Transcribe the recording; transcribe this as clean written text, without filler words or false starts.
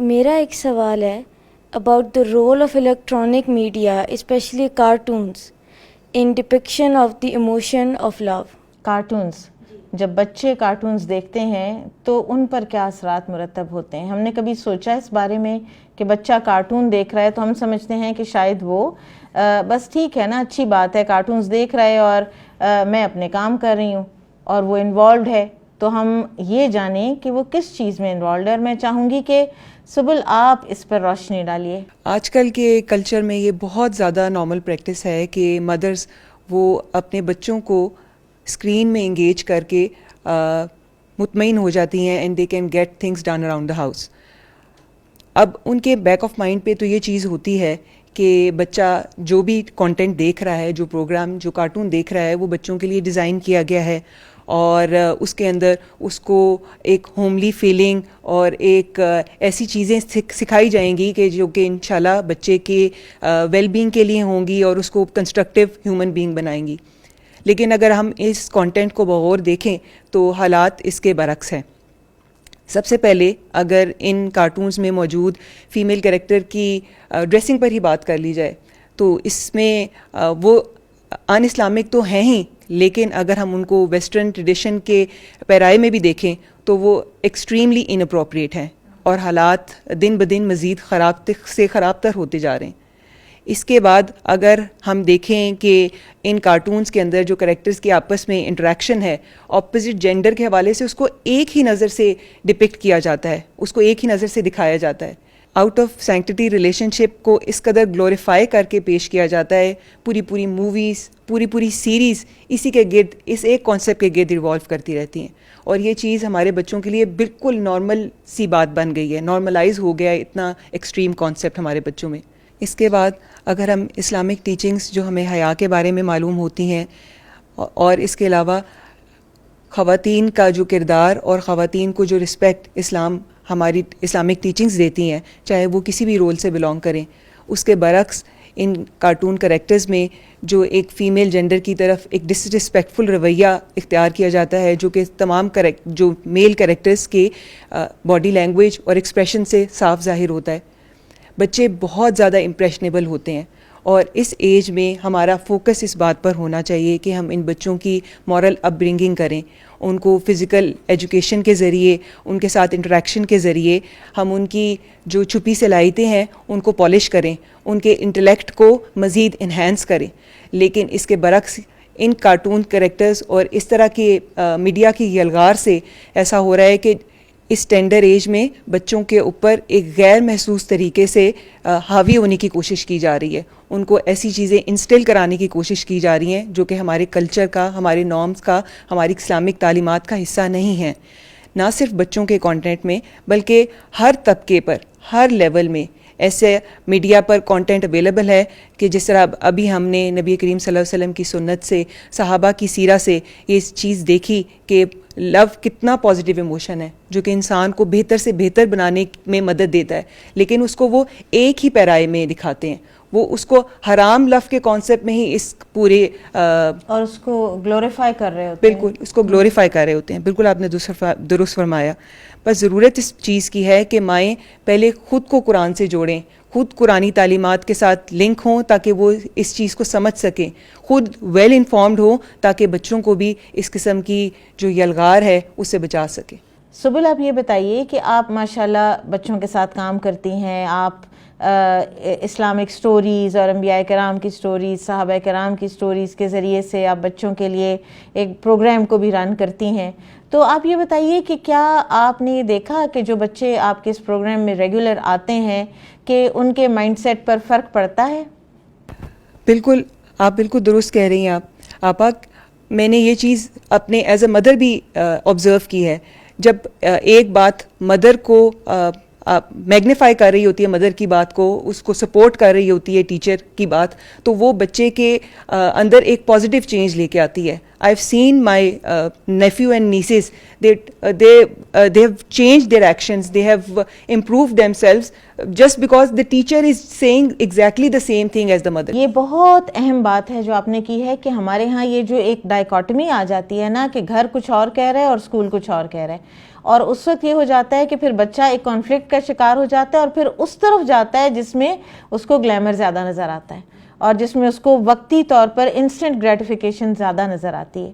میرا ایک سوال ہے about the role of electronic media especially cartoons in depiction of the emotion of love. Cartoons, جب بچے کارٹونز دیکھتے ہیں تو ان پر کیا اثرات مرتب ہوتے ہیں؟ ہم نے کبھی سوچا اس بارے میں کہ بچہ کارٹون دیکھ رہا ہے تو ہم سمجھتے ہیں کہ شاید وہ بس ٹھیک ہے نا، اچھی بات ہے، کارٹونز دیکھ رہا ہے اور میں اپنے کام کر رہی ہوں، اور وہ انوالوڈ ہے. تو ہم یہ جانیں کہ وہ کس چیز میں انوالوڈ ہے، اور میں چاہوں گی کہ سبل آپ اس پر روشنی ڈالیے. آج کل کے کلچر میں یہ بہت زیادہ نارمل پریکٹس ہے کہ مدرز وہ اپنے بچوں کو اسکرین میں انگیج کر کے مطمئن ہو جاتی ہیں and they can get things done around the house. اب ان کے بیک آف مائنڈ پہ تو یہ چیز ہوتی ہے کہ بچہ جو بھی کانٹینٹ دیکھ رہا ہے، جو پروگرام، جو کارٹون دیکھ رہا ہے، وہ بچوں کے لیے ڈیزائن کیا گیا ہے، اور اس کے اندر اس کو ایک ہوملی فیلنگ اور ایک ایسی چیزیں سکھائی جائیں گی کہ جو کہ انشاءاللہ بچے کے ویل بینگ کے لیے ہوں گی اور اس کو کنسٹرکٹیو ہیومن بینگ بنائیں گی. لیکن اگر ہم اس کانٹینٹ کو بغور دیکھیں تو حالات اس کے برعکس ہیں. سب سے پہلے اگر ان کارٹونز میں موجود فیمیل کریکٹر کی ڈریسنگ پر ہی بات کر لی جائے تو اس میں وہ ان اسلامک تو ہیں ہی، لیکن اگر ہم ان کو ویسٹرن ٹریڈیشن کے پیرائے میں بھی دیکھیں تو وہ ایکسٹریملی ان اپروپریٹ ہیں، اور حالات دن بدن مزید خراب سے خراب تر ہوتے جا رہے ہیں. اس کے بعد اگر ہم دیکھیں کہ ان کارٹونز کے اندر جو کریکٹرز کی آپس میں انٹریکشن ہے، اپوزٹ جینڈر کے حوالے سے اس کو ایک ہی نظر سے ڈپکٹ کیا جاتا ہے، اس کو ایک ہی نظر سے دکھایا جاتا ہے. آؤٹ آف سینکٹیٹی ریلیشن شپ کو اس قدر گلوریفائی کر کے پیش کیا جاتا ہے. پوری موویز، پوری سیریز اسی کے گرد، اس ایک کانسیپٹ کے گرد ایوالو کرتی رہتی ہیں، اور یہ چیز ہمارے بچوں کے لیے بالکل نارمل سی بات بن گئی ہے، نارملائز ہو گیا ہے اتنا ایکسٹریم کانسیپٹ ہمارے بچوں میں. اس کے بعد اگر ہم اسلامک ٹیچنگز جو ہمیں حیا کے بارے میں معلوم ہوتی ہیں، اور اس کے علاوہ خواتین کا جو کردار اور خواتین کو جو رسپیکٹ اسلام ہماری اسلامک ٹیچنگز دیتی ہیں، چاہے وہ کسی بھی رول سے بلانگ کریں، اس کے برعکس ان کارٹون کریکٹرز میں جو ایک فیمیل جینڈر کی طرف ایک ڈسرسپیکٹفل رویہ اختیار کیا جاتا ہے، جو کہ تمام جو میل کریکٹرز کے باڈی لینگویج اور ایکسپریشن سے صاف ظاہر ہوتا ہے. بچے بہت زیادہ امپریشنیبل ہوتے ہیں، اور اس ایج میں ہمارا فوکس اس بات پر ہونا چاہیے کہ ہم ان بچوں کی مورل اپ برنگنگ کریں، ان کو فزیکل ایجوکیشن کے ذریعے، ان کے ساتھ انٹریکشن کے ذریعے ہم ان کی جو چھپی صلاحیتیں ہیں ان کو پالش کریں، ان کے انٹلیکٹ کو مزید انہینس کریں. لیکن اس کے برعکس ان کارٹون کریکٹرز اور اس طرح کے میڈیا کی یلغار سے ایسا ہو رہا ہے کہ اس ٹینڈر ایج میں بچوں کے اوپر ایک غیر محسوس طریقے سے حاوی ہونے کی کوشش کی جا رہی ہے. ان کو ایسی چیزیں انسٹل کرانے کی کوشش کی جا رہی ہیں جو کہ ہمارے کلچر کا، ہمارے نارمز کا، ہماری اسلامک تعلیمات کا حصہ نہیں ہیں. نہ صرف بچوں کے کانٹینٹ میں بلکہ ہر طبقے پر، ہر لیول میں ایسے میڈیا پر کانٹینٹ اویلیبل ہے کہ جس طرح ابھی ہم نے نبی کریم صلی اللہ علیہ وسلم کی سنت سے، صحابہ کی سیرہ سے یہ چیز دیکھی کہ لو کتنا پازیٹیو ایموشن ہے جو کہ انسان کو بہتر سے بہتر بنانے میں مدد دیتا ہے، لیکن اس کو وہ ایک ہی پیرائے میں دکھاتے ہیں. وہ اس کو حرام لو کے کانسیپٹ میں ہی اس پورے اور اس کو گلوریفائی کر رہے ہوتے ہیں. بالکل اس کو گلوریفائی کر رہے ہوتے ہیں. بالکل آپ نے درست فرمایا. بس ضرورت اس چیز کی ہے کہ مائیں پہلے خود کو قرآن سے جوڑیں، خود قرآنی تعلیمات کے ساتھ لنک ہوں تاکہ وہ اس چیز کو سمجھ سکیں، خود ویل انفارمڈ ہوں تاکہ بچوں کو بھی اس قسم کی جو یلغار ہے اس سے بچا سکیں. سبل، آپ یہ بتائیے کہ آپ ماشاءاللہ بچوں کے ساتھ کام کرتی ہیں، آپ اسلامک سٹوریز اور انبیاء کرام کی سٹوریز، صحابہ کرام کی سٹوریز کے ذریعے سے آپ بچوں کے لیے ایک پروگرام کو بھی رن کرتی ہیں. تو آپ یہ بتائیے کہ کیا آپ نے یہ دیکھا کہ جو بچے آپ کے اس پروگرام میں ریگولر آتے ہیں کہ ان کے مائنڈ سیٹ پر فرق پڑتا ہے؟ بالکل، آپ بالکل درست کہہ رہی ہیں. آپا، میں نے یہ چیز اپنے ایز اے مدر بھی آبزرو کی ہے. جب ایک بات مدر کو میگنیفائی کر رہی ہوتی ہے، مدر کی بات کو، اس کو سپورٹ کر رہی ہوتی ہے ٹیچر کی بات، تو وہ بچے کے اندر ایک پازیٹیو چینج لے کے آتی ہے. I've seen my nephew and nieces that they have changed their actions, they have improved themselves just because the teacher is saying exactly the same thing as the mother. یہ بہت اہم بات ہے جو آپ نے کی ہے کہ ہمارے ہاں یہ جو ایک ڈائیکاٹمی آ جاتی ہے نا کہ گھر کچھ اور کہہ رہا ہے اور اسکول کچھ اور کہہ رہا ہے، اور اس وقت یہ ہو جاتا ہے کہ پھر بچہ ایک کانفلکٹ کا شکار ہو جاتا ہے اور پھر اس طرف جاتا ہے جس میں اس کو گلیمر زیادہ نظر آتا ہے اور جس میں اس کو وقتی طور پر انسٹنٹ گریٹیفیکیشن زیادہ نظر آتی ہے.